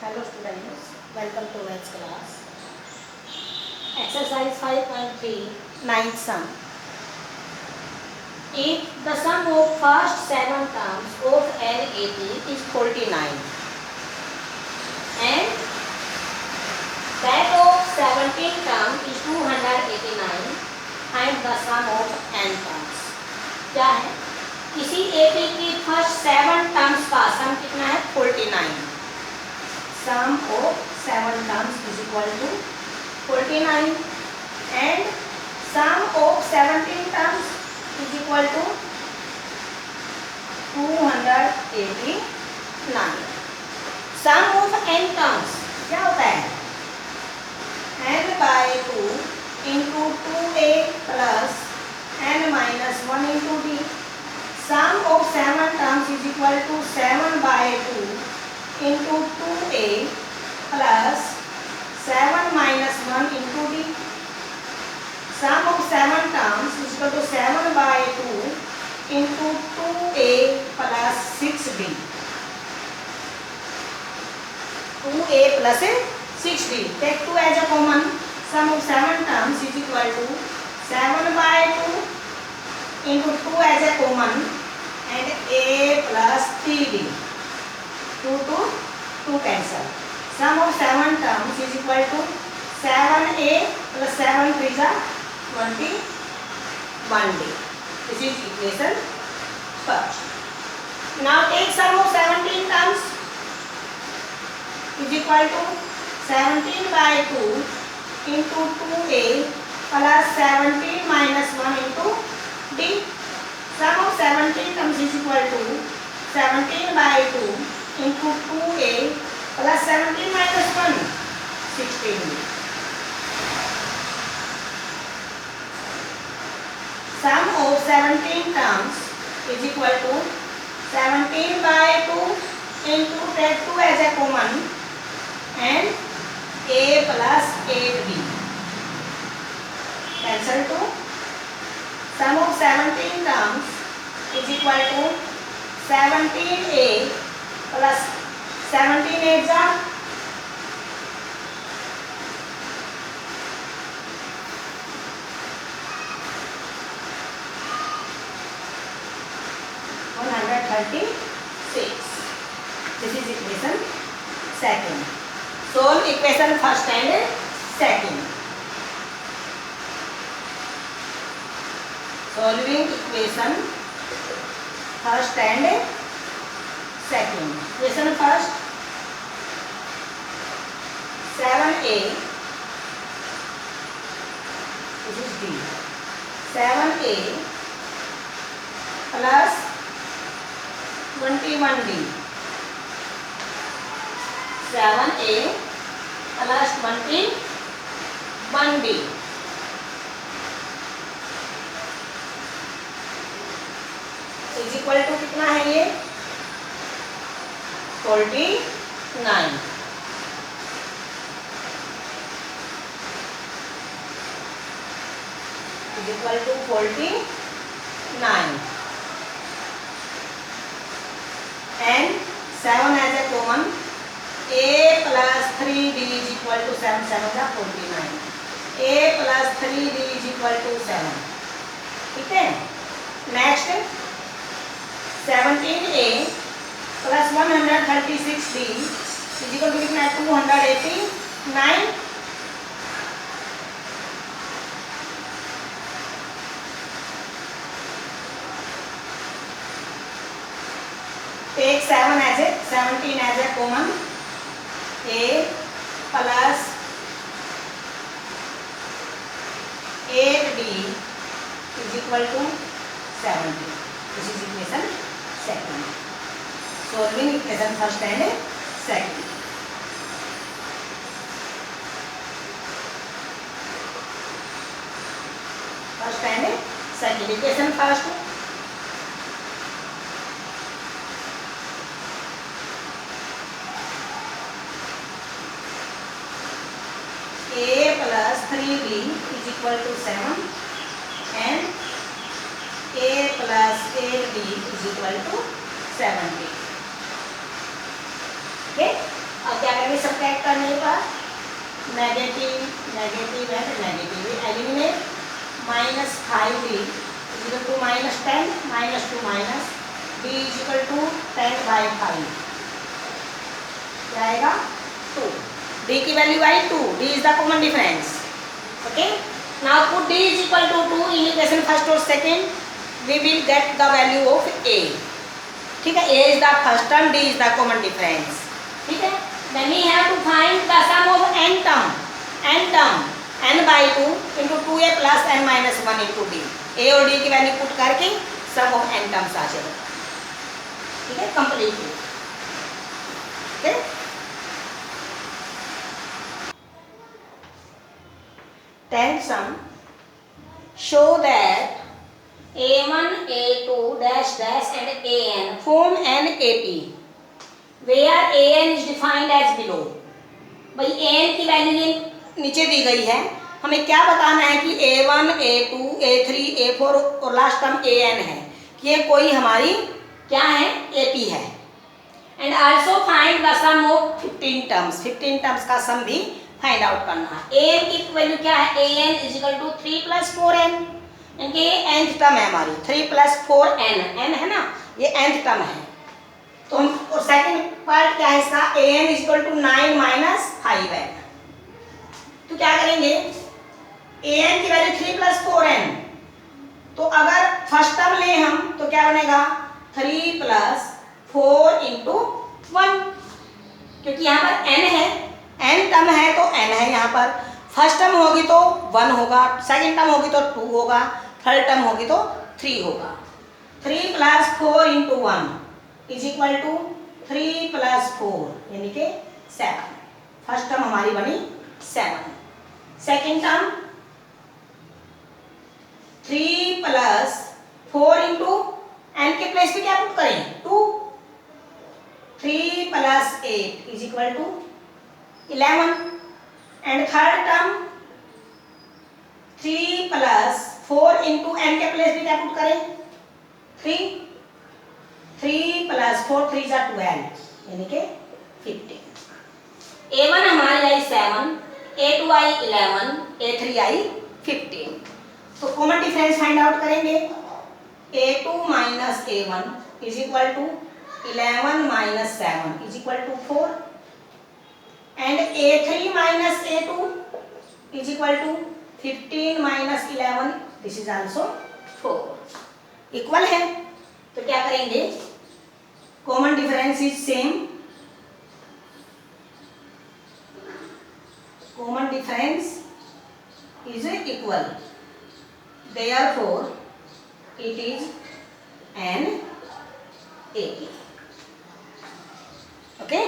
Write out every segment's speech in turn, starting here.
Hello students, welcome to maths class. Exercise 5.3, ninth sum. If the sum of first 7 terms of an AP is 49 and that of 17 terms is 289, find the sum of n terms. क्या है? किसी AP की first 7 terms का सम कितना है? 49. Sum of 7 terms is equal to 49 and sum of 17 terms is equal to 289. Sum of n terms क्या होता है? n by 2 into 2a plus n minus 1 into d. Sum of 7 terms is equal to 7 by 2 into 2a plus 7 minus 1 into d. Sum of 7 terms is equal to 7 by 2 into 2a plus 6d. 2a plus 6d. Take 2 as a common. Sum of 7 terms is equal to 7 by 2 into 2 as a common and a plus 3d. 2 to 2 cancel. Sum of 7 terms is equal to 7a plus 7 3 are 21d. This is equation first. Now take sum of 17 terms is equal to 17 by 2 into 2a plus 17 minus 1 into d. Sum of 17 terms is equal to 17 by 2 into 2a plus 17 minus 1, 16. Sum of 17 terms is equal to 17 by 2 into take 2 as a common and a plus 8b. Cancel 2. Sum of 17 terms is equal to 17a plus 17 8s are 136. This is equation second. Solve equation first and second. Solving equation first and second. Equation first 7a, this is d, 7a plus 21d, 7a plus 21d is equal to कितना है ये? 49. Is equal to 49 and 7 as a common. A plus 3d is equal to 7. 7 is 49. A plus 3d is equal to 7. ठीक है. Next 17a plus 136d is equal to कितना है? 289. Take 7 as a 17 as a common. A plus 8d is equal to 70. This is equation second. Solving equation first and second. First and second. Equation first. A plus 3b is equal to 7 and a plus 8b is equal to 70. Okay? अब क्या आगे subtract करने पर negative negative and negative eliminate -5d equal to -10 -2 minus d equal to 10/5 क्या आएगा 2 d की value आई 2 d is the common difference okay now put d is equal to 2 in equation first और second we will get the value of a ठीक है a is the first term d is the common difference ठीक है then we have to find the sum of n term n by 2 into 2a plus n minus 1 into d a और d की value put करके sum of n terms आ जाएगा ठीक है complete okay tenth sum show that a1 a2 dash dash and an form an ap where an is defined as below भाई an की value ये नीचे दी गई है हमें क्या बताना है कि a1 a2 a3 a4 और लास्ट टर्म an है कि ये कोई हमारी क्या है ap है and also find the sum of 15 terms का सम भी फाइंड आउट करना है an की वैल्यू क्या है an is equal to 3 + 4n इनके nth टर्म है हमारी 3 + 4n n है ना ये nth टर्म है तो हम और सेकंड पार्ट क्या है इसका an is equal to 9 - 5n तो क्या करेंगे an की वैल्यू 3 + 4n तो अगर फर्स्ट टर्म ले हम तो क्या बनेगा 3 + 4 × 1 क्योंकि यहाँ पर n है n टर्म है तो n है यहाँ पर फर्स्ट टर्म होगी तो 1 होगा सेकंड टर्म होगी तो 2 होगा थर्ड टर्म होगी तो 3 होगा 3 + 4 × 1 इज इक्वल टू 3 + 4 यानी कि 7 फर्स्ट टर्म हमारी बनी 7 सेकंड टर्म 3 + 4 × n के प्लेस पे क्या पुट करें 2 3 + 8 is equal to 11 and third term 3 + 4 × n के प्लेस पे क्या पुट करें 3 + 4 3 = 12 यानी कि 15 a1 हमारी आई 7 a2 आई 11 a3 आई 15 तो कॉमन डिफरेंस फाइंड आउट करेंगे a2 - a1 is equal to 11 - 7 is equal to 4 and a3 - a2 is equal to 15 - 11 this is also 4 equal है तो क्या करेंगे common difference is same common difference is equal therefore it is an AP okay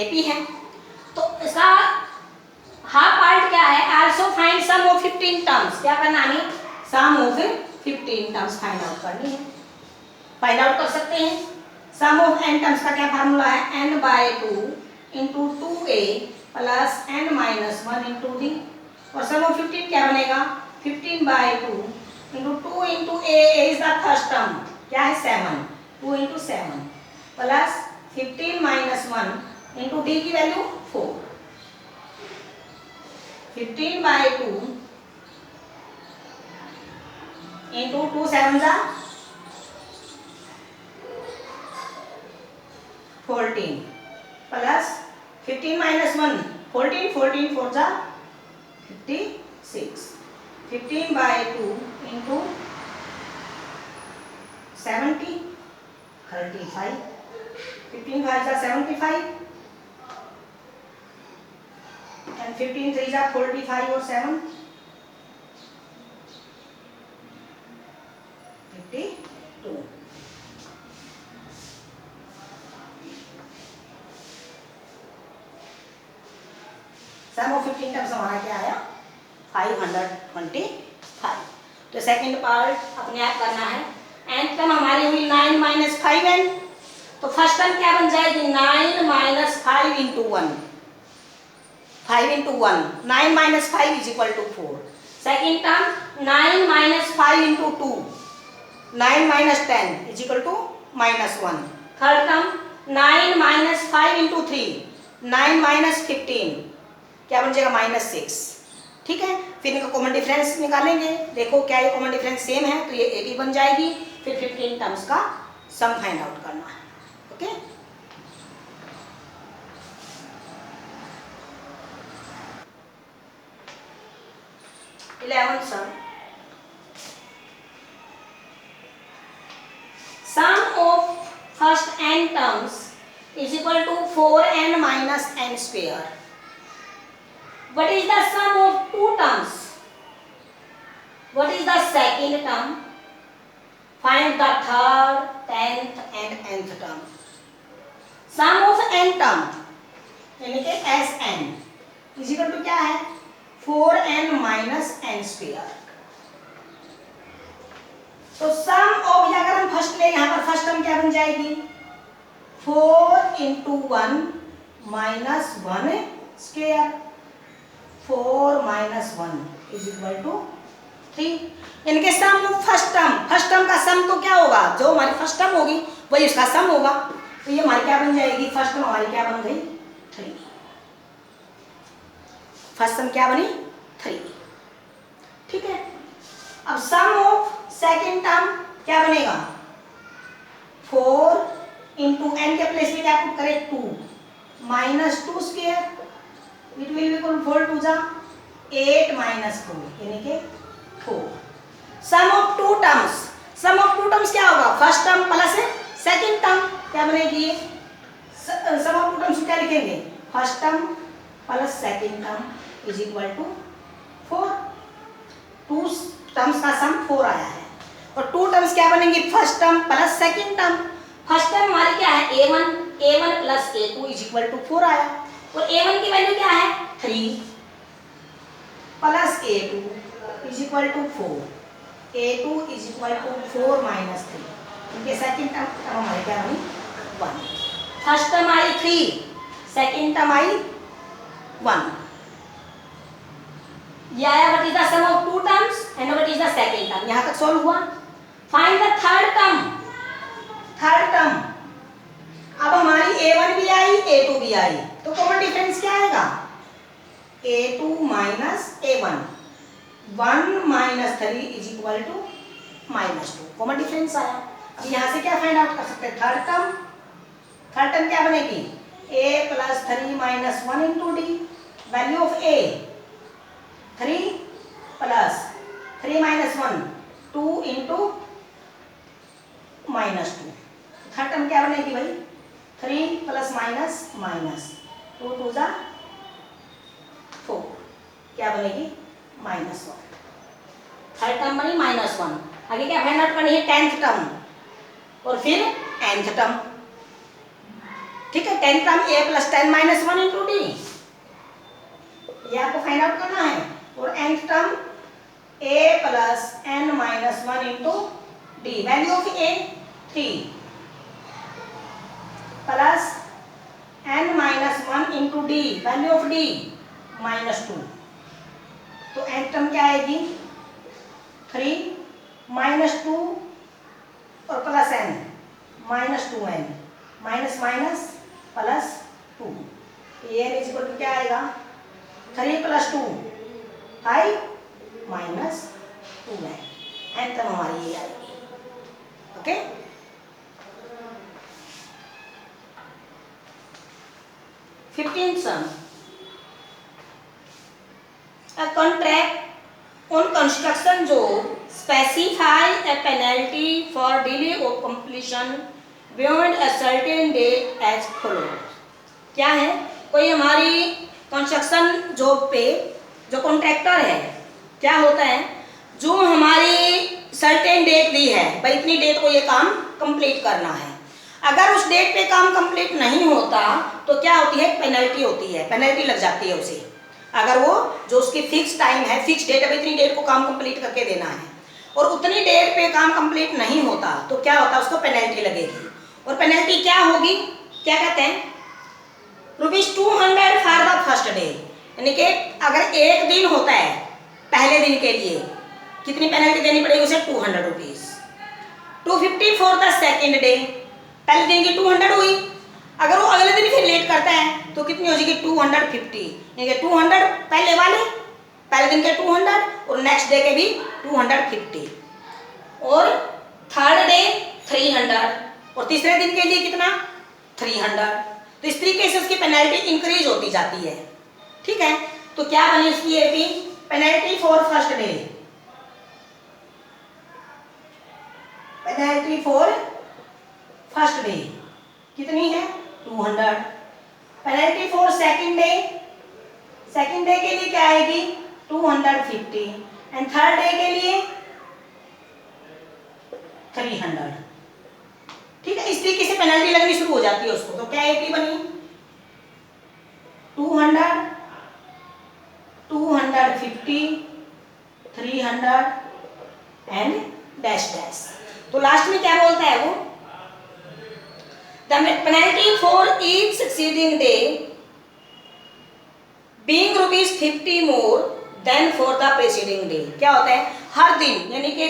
AP है तो इसका half part क्या है also find sum of 15 terms क्या करना है sum of 15 terms find out करनी है फाइंड आउट कर सकते हैं सम ऑफ n टर्म्स का क्या फार्मूला है n by 2 into 2a plus n minus 1 into d और सम ऑफ 15 क्या बनेगा 15 by 2 into 2 into a is the first term क्या है 7 2 into 7 plus 15 minus 1 into d की वैल्यू 4 15 by 2 into 2 7 जा 14 plus 15 minus 1 14 14 4 जा 56 15 by 2 into 70 35 15 5 जा 75 and 15 3 जा 45 और 7 52 सम ऑफ 15 टर्म्स हमारा क्या आया 525 तो सेकंड पार्ट अपने आप करना है n टर्म हमारी हुई 9 - 5n तो फर्स्ट टर्म क्या बन जाएगी 9 - 5 into 1 5 into 1 9 - 5 is equal to 4 second term 9 - 5 into 2 9 - 10 is equal to -1 third term 9 - 5 into 3 9 minus 15 क्या बन जाएगा -6। ठीक है, फिर इनका कॉमन डिफरेंस निकालेंगे। देखो क्या ये कॉमन डिफरेंस सेम है तो ये 80 बन जाएगी। फिर 15 टर्म्स का सम फाइंड आउट करना है। Okay, eleventh sum of first n terms is equal to 4n minus n square. What is the sum of two terms? What is the second term? Find the third, 10th and nth term. Sum of n term यानी कि Sn is equal to क्या है 4n minus n square। तो sum of अगर हम first ले यहाँ पर फर्स्ट टर्म क्या बन जाएगी 4 into 1 minus 1 square. 4 minus 1 is equal to 3। इनके सम फर्स्ट टर्म का सम तो क्या होगा जो हमारी फर्स्ट टर्म होगी वही उसका सम होगा। तो ये हमारी क्या बन जाएगी फर्स्ट टर्म हमारी क्या बन गई 3। फर्स्ट टर्म क्या बनी 3। ठीक है, अब सम ऑफ सेकेंड टर्म क्या बनेगा 4 इंटू एन के प्लेस में क्या पुट करें 2 minus 2 square. It will be equal 4 to जा 8 माइनस 4 यानी कि 4। सम ऑफ टू टर्म्स क्या होगा first term plus second term क्या बनेगी सम ऑफ टू टर्म्स क्या लिखेंगे first term plus second term is equal to 4। Two terms का सम 4 आया है और टू टर्म्स क्या बनेंगी first term plus second term. First term हमारी क्या है a1 plus a2 is equal to 4 आया और a1 की वैल्यू क्या है 3 plus a2 is equal to 4। a2 is equal to 4 minus 3। इनके सेकंड टर्म हमारे क्या बनी 1। फर्स्ट टर्म आई 3 सेकंड टर्म आई 1। ये आया what is the sum of two terms and what is the second term. यहां तक सॉल्व हुआ। Find the third term. अब हमारी a1 भी आई a2 भी आई तो कॉमन डिफरेंस क्या आएगा a2 minus a1। 1 minus 3 is equal to -2 common difference आया। अब यहाँ से क्या फाइंड आउट कर सकते हैं थर्ड टर्म क्या बनेगी a plus 3 minus 1 into D. Value of a 3 plus 3 minus 1 2 into -2। Third term क्या बनेगी भाई 3 प्लस माइनस 2 टू जा 4 क्या बनेगी -1। थर्ड टर्म बनी -1। आगे क्या फाइंड आउट करनी है 10th टर्म और फिर nth टर्म। ठीक है, 10th term a plus 10 minus 1 into D ये आपको फाइंड आउट करना है और nth term a plus n minus 1 into D. Value of a 3 plus n minus 1 into D. Value of D -2। तो n टर्म क्या आएगी 3 -2 और plus n -2n minus minus plus 2। ये n इज इक्वल टू क्या आएगा 3 plus 2 5 minus 2n। n term हमारी ये आएगी। Okay, sum. A contract on construction job specify a penalty for delay of completion beyond a certain date as follows. क्या है कोई हमारी कंस्ट्रक्शन जॉब पे जो कॉन्ट्रैक्टर है क्या होता है जो हमारी सर्टेन डेट दी है भाई इतनी डेट को ये काम कंप्लीट करना है। अगर उस डेट पे काम कंप्लीट नहीं होता तो क्या होती है पेनल्टी होती है, पेनल्टी लग जाती है उसे। अगर वो जो उसकी फिक्स टाइम है फिक्स डेट है इतनी डेट को काम कंप्लीट करके देना है और उतनी डेट पे काम कंप्लीट नहीं होता तो क्या होता है उसको पेनल्टी लगेगी। और पेनल्टी क्या होगी क्या कहते हैं ₹200 फॉर द फर्स्ट डे। यानी कि अगर एक दिन होता है पहले दिन के लिए कितनी पेनल्टी देनी पड़ेगी उसे ₹200। 250 फॉर द सेकेंड डे, पहले दिन की 200 हुई। अगर वो अगले दिन फिर लेट करता है तो कितनी हो जाएगी 250, यानी 200 पहले दिन के 200 और नेक्स्ट डे के भी 250 और थर्ड डे 300 और तीसरे दिन के लिए कितना 300। तो इस तरीके से उसकी पेनल्टी इंक्रीज होती जाती है। ठीक है, तो क्या बनी उसकी AP penalty for first day, penalty for first day कितनी है 200। पेनल्टी फॉर सेकंड डे के लिए क्या आएगी 250 एंड थर्ड डे के लिए 300। ठीक है, इस तरीके से पेनल्टी लगनी शुरू हो जाती है उसको। तो क्या एपी बनी 200, 250, 300 एंड डैश डैश। तो लास्ट में क्या बोलता है वो the penalty for each succeeding day being ₹50 more than for the preceding day. क्या होता है हर दिन, यानी कि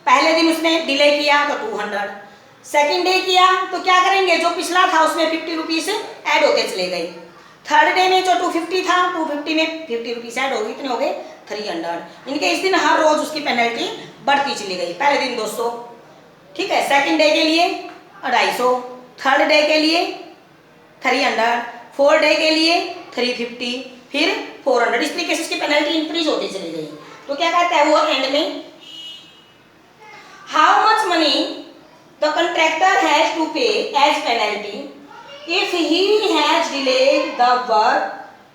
पहले दिन उसने डिले किया तो 200, सेकंड डे किया तो क्या करेंगे जो पिछला था उसमें ₹50 ऐड होते चले गए, थर्ड डे में जो 250 था 250 में ₹50 ऐड हो गए, इतने हो गए 300। इनके इस दिन हर रोज उसकी पेनल्टी बढ़ती चली गई। पहले दिन 200, ठीक है, सेकंड डे के लिए 250, थर्ड डे के लिए 300, फोर्थ डे के लिए 350, फिर 400। इस तरीके से उसकी पेनल्टी इंक्रीज होती चली गई। तो क्या कहता है वो एंड में how much money the contractor has to pay as penalty if he has delayed the work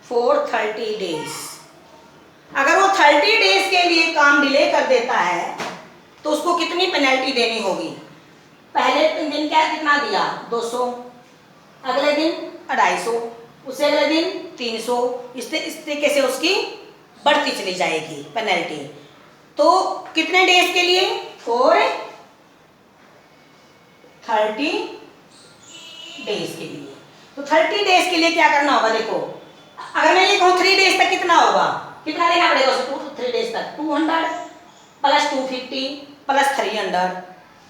for 30 days. अगर वो 30 डेज के लिए काम डिले कर देता है तो उसको कितनी पेनल्टी देनी होगी। पहले दिन क्या कितना दिया 200, अगले दिन 250, उससे अगले दिन 300, इस तरीके से उसकी बढ़ती चली जाएगी पेनल्टी। तो कितने डेज के लिए फॉर 30 डेज के लिए। तो 30 डेज के लिए क्या करना होगा, देखो अगर मैं ये कहूँ 3 डेज तक कितना होगा, कितना देना पड़ेगा उसको 2 3 डेज तक 200 प्लस 250 प्लस 300।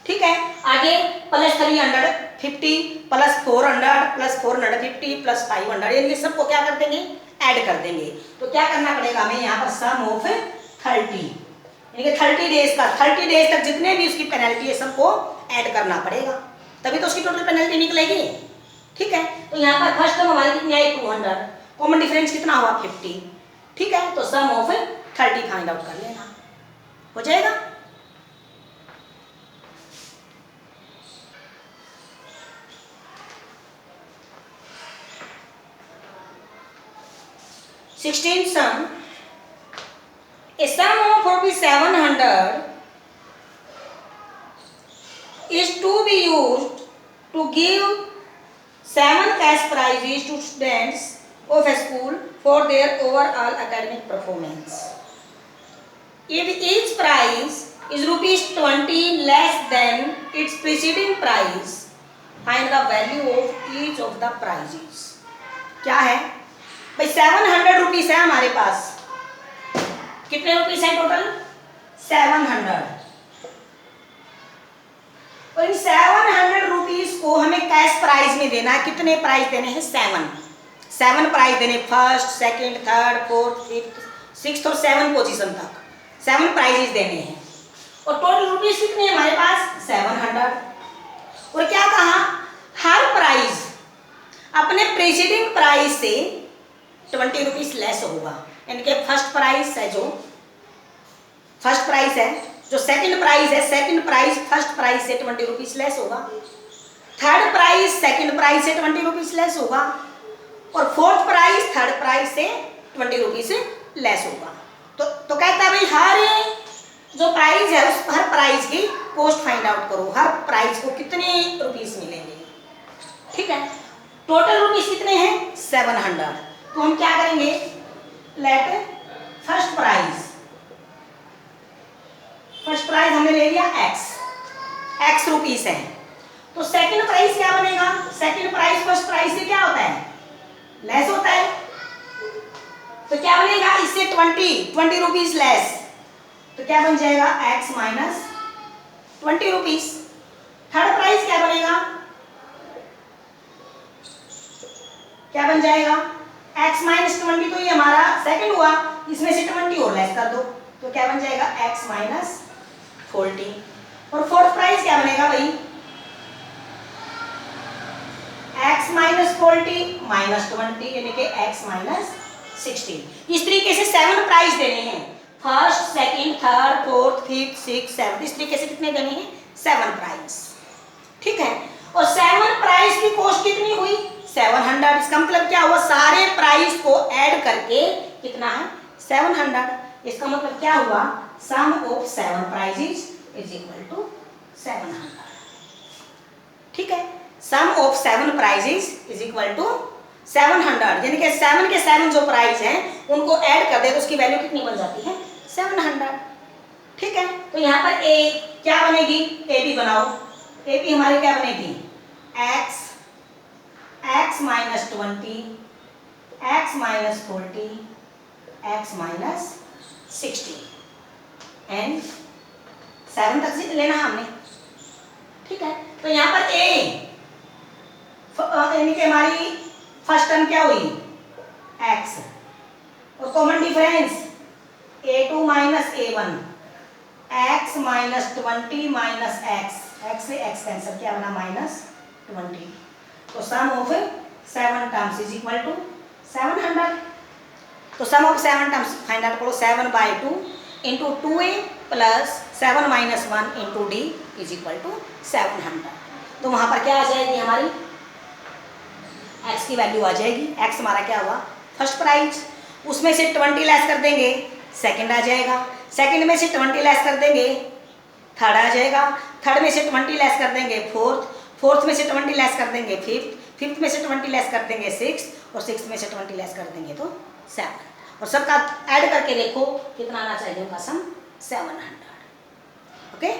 ठीक है, आगे प्लस 350 प्लस 400 प्लस 450 प्लस 500, यानी सबको क्या कर देंगे ऐड कर देंगे। तो क्या करना पड़ेगा हमें यहाँ पर सम ऑफ 30, यानी कि 30 डेज का 30 डेज तक जितने भी उसकी पेनल्टी है सबको ऐड करना पड़ेगा, तभी तो उसकी टोटल पेनल्टी निकलेगी। ठीक है, तो यहाँ पर फर्स्ट टर्म हमारी कितनी आई 200, कॉमन डिफरेंस कितना हुआ 50। ठीक है, तो सम ऑफ 30 फाइंड आउट कर लेना, हो जाएगा। sum a sum of ₹700 is to be used to give 7 cash prizes to students of a school for their overall academic performance. If each prize is ₹20 less than its preceding prize, find the value of each of the prizes. क्या है भाई 700 rupees है हमारे पास, कितने rupees है total 700, और इन 700 rupees को हमें कैश प्राइज में देना है। कितने प्राइज देने हैं 7 प्राइज देने, first second third fourth fifth sixth और 7 पोजीशन तक 7 प्राइजेस देने हैं। और टोटल रुपीज कितने हैं हमारे पास 700। और क्या कहा हर प्राइज अपने प्रीसीडिंग प्राइज से 20 रुपीज लेस होगा, यानी कि फर्स्ट प्राइस है जो सेकंड प्राइस है, सेकंड प्राइस फर्स्ट प्राइस से 20 रुपीज लेस होगा, थर्ड प्राइस सेकंड प्राइस से 20 रुपीज लेस होगा, और फोर्थ प्राइस थर्ड प्राइस से 20 रुपीज लेस होगा। तो कहता है भाई हर जो प्राइस है उस हर प्राइस की कॉस्ट फाइंड आउट करो, हर प्राइस को कितने रुपीज मिलेंगे। ठीक है, टोटल रुपीज कितने हैं 700। तो हम क्या करेंगे लेट फर्स्ट प्राइस हमने ले लिया x रुपीस है, तो सेकंड प्राइस क्या बनेगा, सेकंड प्राइस फर्स्ट प्राइस से क्या होता है लेस होता है, तो क्या बनेगा इससे 20 रुपीज लेस, तो क्या बन जाएगा x minus 20 rupees. Third price क्या बनेगा क्या बन जाएगा, x माइनस 20 तो ये हमारा सेकंड हुआ, इसमें से 20 और लेस कर दो तो क्या बन जाएगा x माइनस 40। और फोर्थ प्राइस क्या बनेगा भाई, x माइनस 40 माइनस 20 यानी कि x माइनस 16। इस तरीके से 7 प्राइस देने हैं, first second third fourth fifth six seven, इस तरीके से कितने देने हैं 7 प्राइस। ठीक है, और 7 प्राइस की कॉस्ट कितनी हुई 700। इसका मतलब क्या हुआ, सारे प्राइस को ऐड करके कितना है 700। इसका मतलब क्या हुआ, sum of 7 prizes is equal to 700। ठीक है, sum of 7 prizes is equal to 700, यानी कि 7 के 7 जो प्राइस हैं उनको ऐड कर दे तो उसकी वैल्यू कितनी बन जाती है 700। ठीक है, तो यहाँ पर ए क्या बनेगी, ए बी बनाओ, ए बी हमारी क्या बनेगी x minus 20, x minus 40, x minus 60 and 7 तक से लेना हमने। ठीक है, तो यहाँ पर a यानी कि हमारी फर्स्ट टर्म क्या हुई x, और common difference a2 minus a1, x minus 20 minus x से x कैंसिल, क्या बना माइनस 20। तो sum of 7 terms is equal to 700। तो sum of 7 terms find out करो, 7/2 into 2a plus 7 minus 1 into d is equal to 700। तो वहाँ पर क्या आ जाएगी हमारी x की वैल्यू आ जाएगी, x हमारा क्या हुआ फर्स्ट प्राइस, उसमें से 20 लेस कर देंगे सेकंड आ जाएगा, सेकंड में से 20 लेस कर देंगे थर्ड आ जाएगा, थर्ड में से 20 लेस कर देंगे फोर्थ, फोर्थ में से 20 लेस कर देंगे फिफ्थ, फिफ्थ में से 20 लेस कर देंगे सिक्स, और सिक्स में से 20 लेस कर देंगे तो 7। और सबका ऐड करके देखो कितना आना चाहिए उनका सम 700। ओके।